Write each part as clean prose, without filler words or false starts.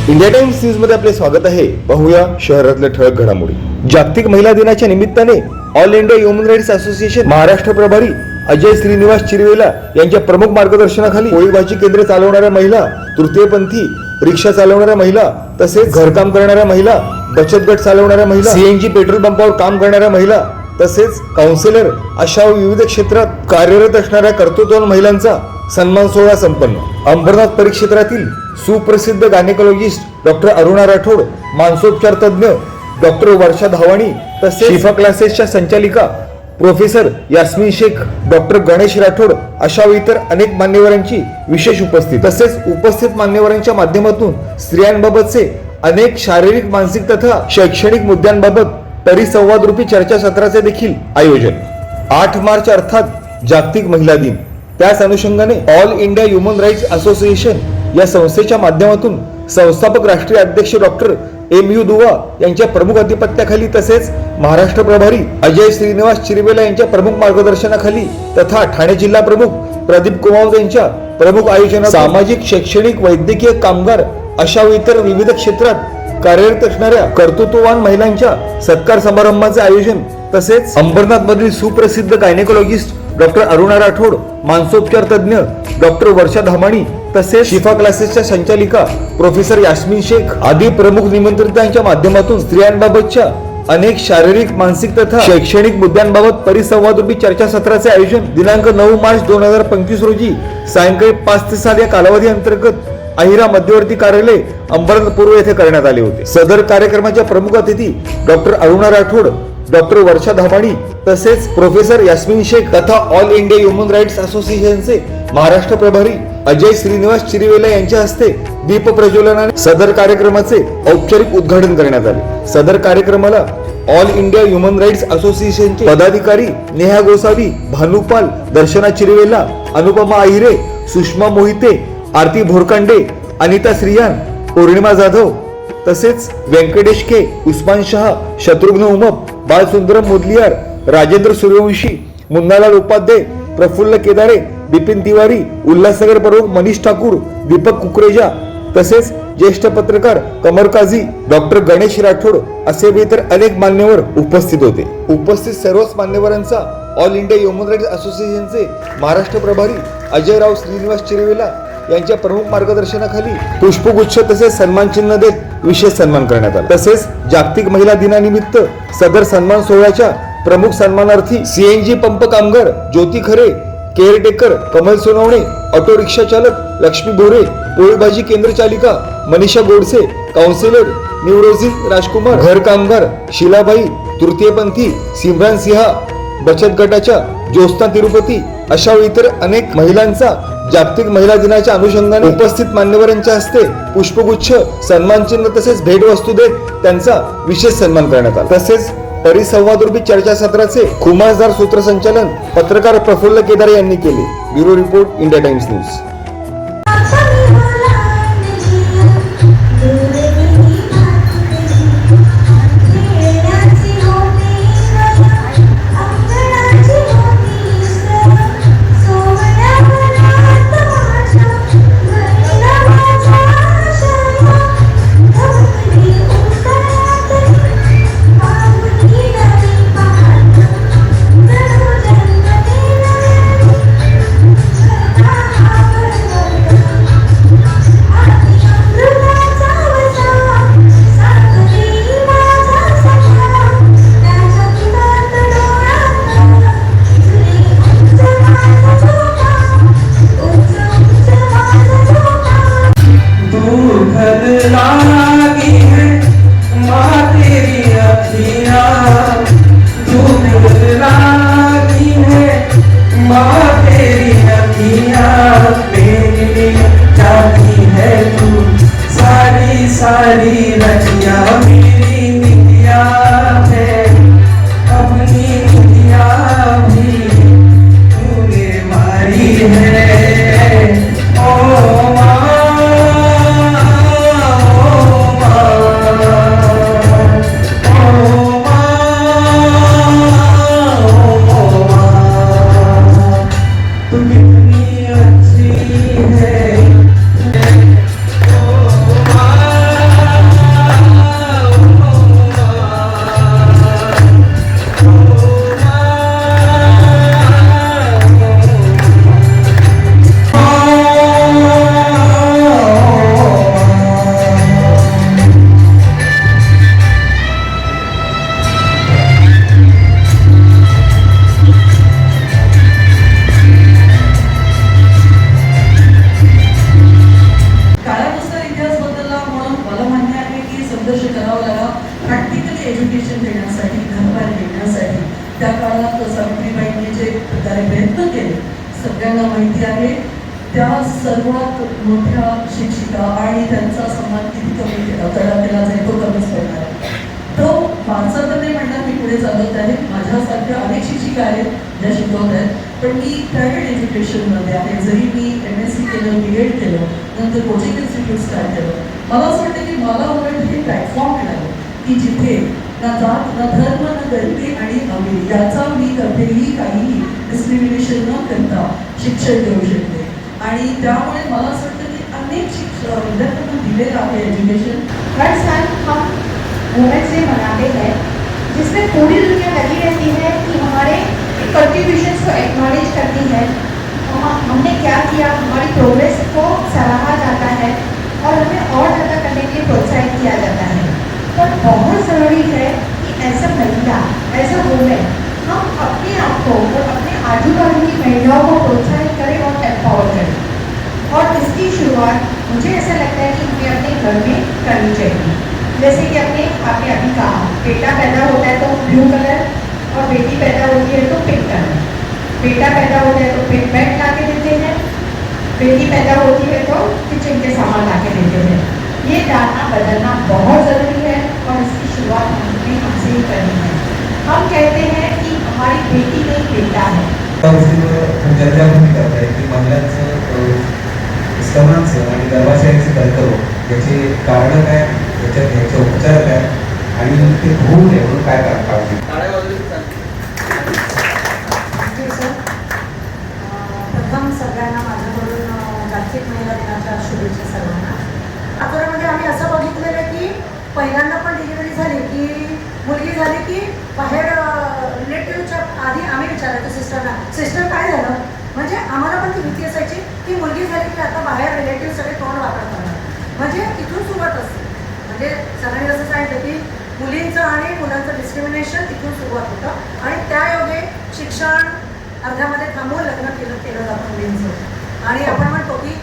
India times news मध्ये आपले स्वागत आहे। पाहूया शहरातल्या ठळक घडामोडी। जागतिक महिला दिनाच्या निमित्ताने all India human rights association Maharashtra प्रभारी अजय श्रीनिवास चिरवेला यांच्या प्रमुख मार्गदर्शनाखाली पोळी भाजी केंद्र चालवणाऱ्या महिला, तृतीयपंथी रिक्षा चालवणाऱ्या महिला, तसेच घरकाम करणाऱ्या महिला, बचत गट चालवणाऱ्या महिला, सीएनजी पेट्रोल पंपावर काम करणाऱ्या महिला, तसेच काउन्सिलर अशा विविध क्षेत्रात कार्यरत असणाऱ्या कर्तृत्ववान महिलांचा सन्मान सोहळा संपन्न। अंबरनाथ परिक्षेत्रातील सुप्रसिद्ध गायनेकोलॉजिस्ट डॉक्टर अरुणा राठोड, मानसोपचार तज्ञ डॉक्टर वर्षा धावाणी, तसेच शिफा क्लासेसच्या संचालिका प्रोफेसर यास्मीन शेख, डॉक्टर गणेश राठोड अशा इतर अनेक मान्यवरांची विशेष उपस्थिती। तसेच उपस्थित मान्यवरांच्या माध्यमातून स्त्रियांबाबतचे अनेक शारीरिक, मानसिक तथा शैक्षणिक मुद्द्यांबाबत परिसंवाद रूपी चर्चासत्राचे देखील आयोजन। 8 मार्च अर्थात जागतिक महिला दिन, त्याच अनुषंगाने all India human rights association या संस्थेच्या माध्यमातून संस्थापक राष्ट्रीय अध्यक्ष डॉक्टर MU दुवा यांच्या प्रमुख अधिपत्याखाली, तसेच महाराष्ट्र प्रभारी अजय श्रीनिवास चिरवेला यांच्या प्रमुख मार्गदर्शनाखाली तथा ठाणे जिल्हा प्रमुख प्रदीप कुमावत यांच्या प्रमुख आयोजनात सामाजिक, शैक्षणिक, वैद्यकीय, कामगार अशा इतर विविध क्षेत्रात कार्यरत असणाऱ्या कर्तृत्ववान महिलांच्या सत्कार समारंभाचे आयोजन। तसेच अंबरनाथ मधील सुप्रसिद्ध गायनेकोलॉजिस्ट डॉक्टर अरुणा राठोड, मानसोपचार तज्ञ डॉक्टर वर्षा धामाणी, तसेच शिफा क्लासेसच्या संचालिका प्रोफेसर यास्मीन शेख आदी प्रमुख निमंत्रितांच्या माध्यमातून स्त्रियांबाबतच्या अनेक शारीरिक, मानसिक तथा शैक्षणिक मुद्द्यांबाबत परिसंवाद रूपी चर्चासत्राचे आयोजन दिनांक 9 मार्च 2025 रोजी सायंकाळी 5 ते 7 या कालावधी अंतर्गत अहिरा मध्यवर्ती कार्यालय अंबरनाथ पूर्व येथे करण्यात आले होते। सदर कार्यक्रमाच्या प्रमुख अतिथी डॉक्टर अरुणा राठोड, डॉक्टर वर्षा धामाणी, तसेच प्रोफेसर यास्मीन शेख तथा ऑल इंडिया ह्युमन राईट्स असोसिएशनचे महाराष्ट्र प्रभारी अजय श्रीनिवास चिरवेला यांच्या हस्ते दीप प्रज्वलनाने सदर कार्यक्रमाचे औपचारिक उद्घाटन करण्यात आले। सदर कार्यक्रमाला ऑल इंडिया ह्युमन राईट्स असोसिएशनचे पदाधिकारी नेहा गोसावी, भानुपाल, दर्शना चिरवेला, अनुपमा आहिरे, सुषमा मोहिते, आरती भोरकांडे, अनिता श्रियान, पौर्णिमा जाधव, तसेच व्यंकटेश के, उस्मान शाह, शत्रुघ्न उमप, बालसुंदरम मुदलियार, राजेंद्र सूर्यवंशी, मुन्नालाल उपाध्याय, प्रफुल्ल केदारे, बिपिन तिवारी, उल्हासनगर प्रमुख मनीष ठाकूर, दीपक कुकरेजा, तसेच ज्येष्ठ पत्रकार कमर काझी, डॉक्टर गणेश राठोड असे इतर अनेक मान्यवर उपस्थित होते। उपस्थित सर्वच मान्यवरांचा ऑल इंडिया ह्युमन राईट्स असोसिएशनचे महाराष्ट्र प्रभारी अजयराव श्रीनिवास चिरवेला यांच्या प्रमुख मार्गदर्शनाखाली पुष्पगुच्छ तसेच सन्मान चिन्ह देत विशेष सन्मान करण्यात आला। तसेच जागतिक महिला दिनानिमित्त सदर सन्मान सोहळ्याच्या प्रमुख सन्मानार्थी सीएनजी पंप कामगार ज्योती खरे, caretaker Kamal Sonawane, auto rickshaw चालक लक्ष्मी बोरे, पोळी भाजी केंद्र चालिका मनीषा गोडसे, काउन्सिलर निवरोजी राजकुमार, घर कामगार शीलाबाई, तृतीयपंथी सिमरान सिंहा, बचत गटाच्या ज्योत्स्ना तिरुपती अशा इतर अनेक महिलांचा जागतिक महिला दिनाच्या अनुषंगाने उपस्थित मान्यवरांच्या हस्ते पुष्पगुच्छ, सन्मान चिन्ह तसेच भेटवस्तू देत त्यांचा विशेष सन्मान करण्यात आला। तसेच परिसंवाद रूपी चर्चासत्राचे खुमासदार सूत्रसंचालन पत्रकार प्रफुल्ल केदारे यांनी केले। Bureau report, India times news. आहे सगळ्यांना माहिती आहे. त्या सर्वात मोठ्या शिक्षिका आणि त्यांचा सन्मान किती कमी केला जाईल तो कमीच पडणार आहे. तो माझा तर नाही म्हणणार मी पुढे चालत आहे. माझ्यासारख्या अनेक शिक्षिका आहेत ज्या शिकवत आहेत, पण मी प्रायव्हेट एज्युकेशनमध्ये आहे. जरी मी MSc केलं, BEd केलं, नंतर कोचिंग इन्स्टिट्यूट स्टार्ट केलं, मला असं वाटतं की मला उलट हे प्लॅटफॉर्म मिळालं की जिथे ना जात ना धर्म ना गरिबी आणि अमीरी याचा मी कधीही काहीही डिस्क्रिमिनेशन न करता शिक्षण देऊ शकते. आणि त्यामुळे मला असं वाटतं की अनेक विद्यार्थ्यांना दिलेलं आहे एज्युकेशन. हर साल हम वुमेन्स डे मनाते हैं जिसमें पूरी दुनिया लगी रहती है कि हमारे कंट्रीब्यूशंस को एक्नॉलेज करती है, हमने क्या किया, हमारी प्रोग्रेस को सराहा जाता है और हमें और ज़्यादा करने के लिए प्रोत्साहित किया जाता है. पर बहुत ज़रूरी है कि एज अ महिला, एज अ वुमेन हम अपने आप को और अपने आजू बाजू की महिलाओं को प्रोत्साहित करें और एम्पावर करें. और इसकी शुरुआत मुझे ऐसा लगता है कि हमें अपने घर में करनी चाहिए. जैसे कि आपने अभी कहा, बेटा पैदा होता है तो ब्लू कलर और बेटी पैदा होती है तो पिंक कलर. बेटा पैदा होता है तो पिंक बैग ला के देते हैं, बेटी पैदा होती है तो किचन के सामान ला के देते हैं. ये डालना बदलना बहुत ज़रूरी है और इसकी शुरुआत हमसे ही करनी है. हम कहते हैं कि हमारी बेटी नहीं बेटा है. चर्चा पण करत आहे की महिलांचं स्तनांचं आणि गर्भाशयाचे कर्करोग याचे कारण काय, याचे उपचार काय आणि ते होऊ नये म्हणून काय काळजी. प्रथम सगळ्यांना माझ्याकडून जागतिक महिला दिनाच्या शुभेच्छा सर्वांना. आठवड्यामध्ये आम्ही असं बघितलेलं आहे की पहिल्यांदा पण डिलिव्हरी झाली की मुलगी झाली की बाहेर रिलेटिव्हच्या आधी आम्ही विचारायचो सिस्टर काय झालं, म्हणजे आम्हाला पण ती भीती असायची की मुलगी झाली की आता बाहेर रिलेटिव्ह सगळे तोंड वापरत करणार. म्हणजे तिथून सुरुवात असते. म्हणजे सगळ्यांनी जसं सांगितलं की मुलींचं आणि मुलांचं डिस्क्रिमिनेशन तिथून सुरुवात होतं आणि त्यायोगे शिक्षण अर्ध्यामध्ये थांबवून लग्न केलं जातं मुलींचं. आणि आपण म्हणतो की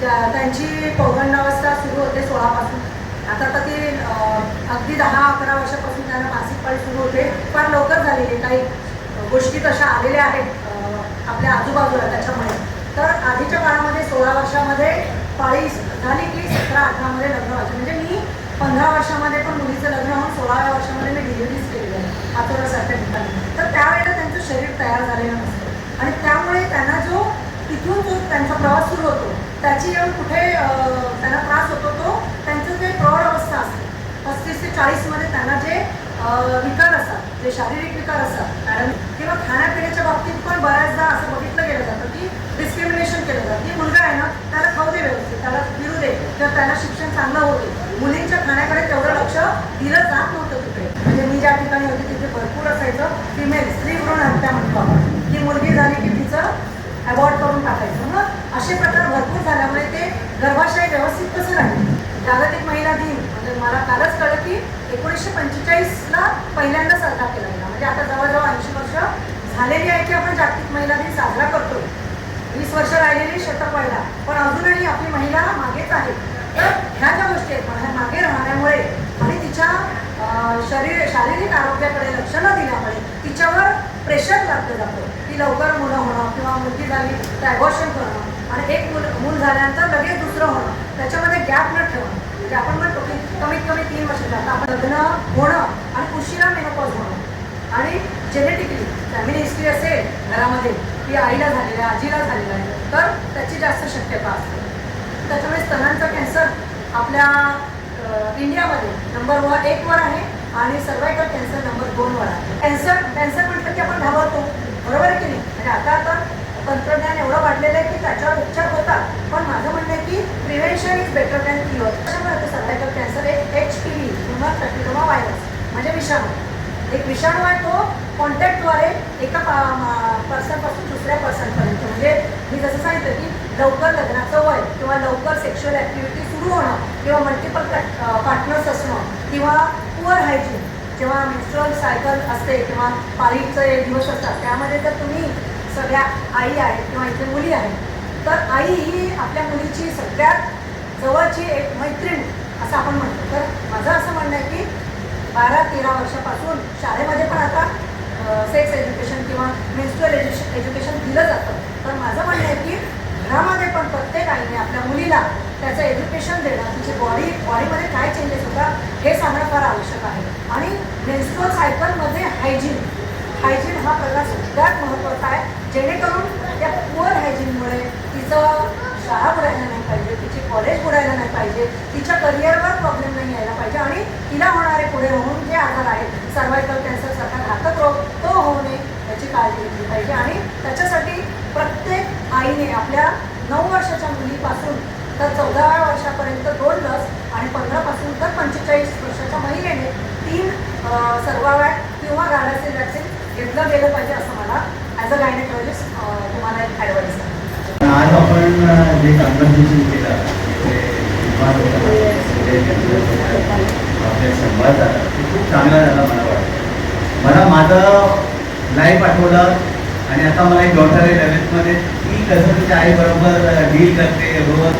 त्यांची पौगंडावस्था सुरू होते 16पासून. आता तर ती अगदी 10-11 वर्षापासून त्यांना मासिक पाळी सुरू होते. फार लवकर झालेली काही गोष्टी तशा आलेल्या आहेत आपल्या आजूबाजूला. त्याच्यामुळे तर आधीच्या काळामध्ये 16 वर्षामध्ये पाळी झाली की 17-18मध्ये लग्न व्हायचं. म्हणजे मी 15 वर्षामध्ये पण मुलीचं लग्न होऊन 16व्या वर्षामध्ये मी डिलिव्हरीच केलेली आहे आतोरासारख्या ठिकाणी. तर त्यावेळेला त्यांचं शरीर तयार झालेलं नसतं आणि त्यामुळे त्यांना तिथून जो त्यांचा प्रवास सुरू होतो त्याची येऊन कुठे त्यांना त्रास होतो तो त्यांचं जे प्रौढ अवस्था असते 35 ते 40मध्ये त्यांना जे विकार असतात, जे शारीरिक विकार असतात मॅडम, किंवा खाण्यापिण्याच्या बाबतीत पण बऱ्याचदा असं बघितलं गेलं जातं की डिस्क्रिमिनेशन केलं जातं की मुलगा आहे ना त्याला खाऊ दे व्यवस्थित, त्याला फिरू दे, तर त्याला शिक्षण चांगलं होऊ दे. मुलींच्या खाण्याकडे तेवढं लक्ष दिलं जात नव्हतं तिथे. म्हणजे मी ज्या ठिकाणी होते तिथे भरपूर असायचं फिमेल स्त्री भ्रूण हत्या म्हणतो आपण, की मुलगी झाली की तिचं अवॉर्ड करून टाकायचं. मग असे प्रकार भरपूर झाल्यामुळे ते गर्भाशय व्यवस्थित कसं राहील. जागतिक महिला दिन म्हणजे मला कालच कळलं की 1945ला पहिल्यांदा साजरा केला गेला. म्हणजे आता जवळजवळ 80 वर्ष झालेली आहे की आपण जागतिक महिला दिन साजरा करतो. 20 वर्ष राहिलेली शतक व्हायला, पण अजूनही आपली महिला मागेच आहे. तर ह्या ज्या गोष्टी आहेत मागे राहण्यामुळे आणि तिच्या शारीरिक आरोग्याकडे लक्ष न दिल्यामुळे तिच्यावर प्रेशर लागलं जातं की लवकर मुलं होणं किंवा मुलगी झाली तर ॲबॉर्शन करणं आणि एक मूल झाल्यानंतर लगेच दुसरं होणं, त्याच्यामध्ये गॅप न ठेवणं. म्हणजे आपण म्हणतो की कमीत कमी 3 वर्ष जातं आपण लग्न होणं आणि उशिरा मेनोपॉज होणं आणि जेनेटिकली फॅमिली हिस्ट्री असेल घरामध्ये की आईला झालेलं आहे, आजीला झालेलं आहे, तर त्याची जास्त शक्यता असते. त्याच्यामुळे स्तनांचा कॅन्सर आपल्या इंडियामध्ये नंबर 1 वर आहे आणि सर्वायकल कॅन्सर नंबर 2 वर आहे. कॅन्सर म्हटलं की आपण घाबरतो, बरोबर आहे की नाही. म्हणजे आता तंत्रज्ञान एवढं वाढलेलं आहे की त्याच्यावर उपचार होतात, पण माझं म्हणणं आहे की prevention is better than cure. त्याच्यामुळे होतं सर्वायकल कॅन्सर एक HPV किंवा पॅपिलोमा व्हायरस म्हणजे विषाणू. एक विषाणू आहे तो कॉन्टॅक्टद्वारे एका पर्सनपासून दुसऱ्या पर्सनपर्यंत. म्हणजे मी जसं सांगितलं की लवकर लग्नाचं वय किंवा लवकर सेक्शुअल ॲक्टिव्हिटी सुरू होणं किंवा मल्टिपल पार्टनर्स असणं किंवा पुअर हायजीन जेव्हा मेन्स्ट्रुअल सायकल असते किंवा पाळीचे दिवस असतात त्यामध्ये जर तुम्ही सगळ्या आई आहेत किंवा इथे मुली आहेत तर आई ही आपल्या मुलीची सगळ्यात जवळची एक मैत्रीण असं आपण म्हणतो. तर माझं असं म्हणणं आहे की 12-13 वर्षापासून शाळेमध्ये पण आता सेक्स एज्युकेशन किंवा मेन्स्ट्रुअल एज्युकेशन दिलं जातं. त्याचं एज्युकेशन देणं, तिची बॉडीमध्ये काय चेंजेस होतात हे सांगणं फार आवश्यक आहे. आणि मेन्स्ट्रुअल सायकलमध्ये हायजीन हा प्रकार सगळ्यात महत्त्वाचा आहे, जेणेकरून त्या पुअर हायजीनमुळे तिचं शाळा बुडायला नाही पाहिजे, तिची कॉलेज बुडायला नाही पाहिजे, तिच्या करिअरवर प्रॉब्लेम नाही यायला पाहिजे आणि तिला होणारे पुढे होऊन जे आजार आहेत, सर्वायकल कॅन्सरसारखा घातक रोग तो होऊ नये याची काळजी घेतली पाहिजे. आणि त्याच्यासाठी प्रत्येक आईने आपल्या 9 वर्षाच्या मुलीपासून तर 14व्या वर्षापर्यंत 2 लस आणि 15 पासून तर 45 वर्षाच्या महिलेने 3 सर्वावॅक किंवा गार्डासिल वॅक्सिन घेतलं गेलं पाहिजे असं मला ॲज अ गायनेकॉलॉजिस्ट तुम्हाला एक ॲडवाईस आहे. आज आपण जे कन्व्हर्सेशन केलं ते आपल्या संवाद झाला ते खूप चांगला झाला मला वाटतं. मला माझं लाईफ आठवलं आणि आता मला एक डॉटर आहे 11th ती कसं तिच्या आईबरोबर डील करते रोज.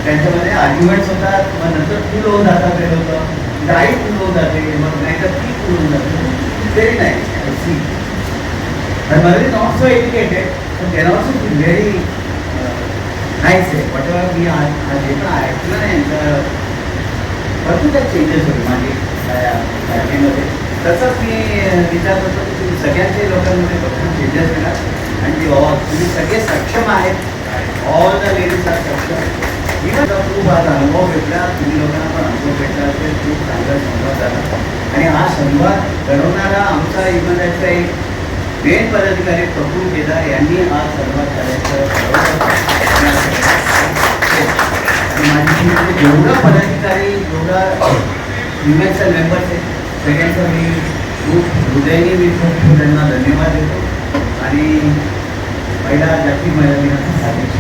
त्यांच्यामध्ये आर्ग्युमेंट्स होतात, मग नंतर फुल होऊन जातात ते लोक, तिची आई फुल होऊन जाते, मग नाहीतर ती फुल होऊन जाते. Very nice I see. And mother is not so educated, but they are also very nice. Whatever we are, जे पण ऐकलं नाही यांचं भरपूर काही चेंजेस होते माझी फॅमिलीमध्ये. तसंच मी विचार करतो की सगळ्यांच्या लोकांमध्ये भरपूर चेंजेस येणार आणि तुम्ही सगळे सक्षम आहेत. ऑल द लेडीज आर सक्षम. इव्हन खूप आज अनुभव भेटला, तुम्ही लोकांना पण अनुभव भेटला असेल. खूप चांगला संवाद झाला आणि हा संवाद घडवणारा आमचा इव्हनचा एक मेन पदाधिकारी प्रफुल्ल केदार यांनी हा संवाद करायचं आणि माझी जेवढा पदाधिकारी जेवढा युएसचे मेंबर्स आहेत सगळ्यांचा मी खूप हृदयाने मी खूप त्यांना धन्यवाद देतो आणि पहिला जागतिक महिला दिनाचा हार्दिक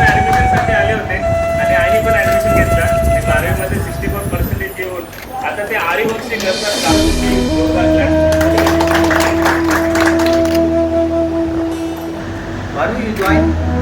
ॲडमिशनसाठी आले होते आणि आईने पण ॲडमिशन घेतलं. ते 12वीमध्ये 64% येऊन आता ते आरी वर्षी करतात Why do you join?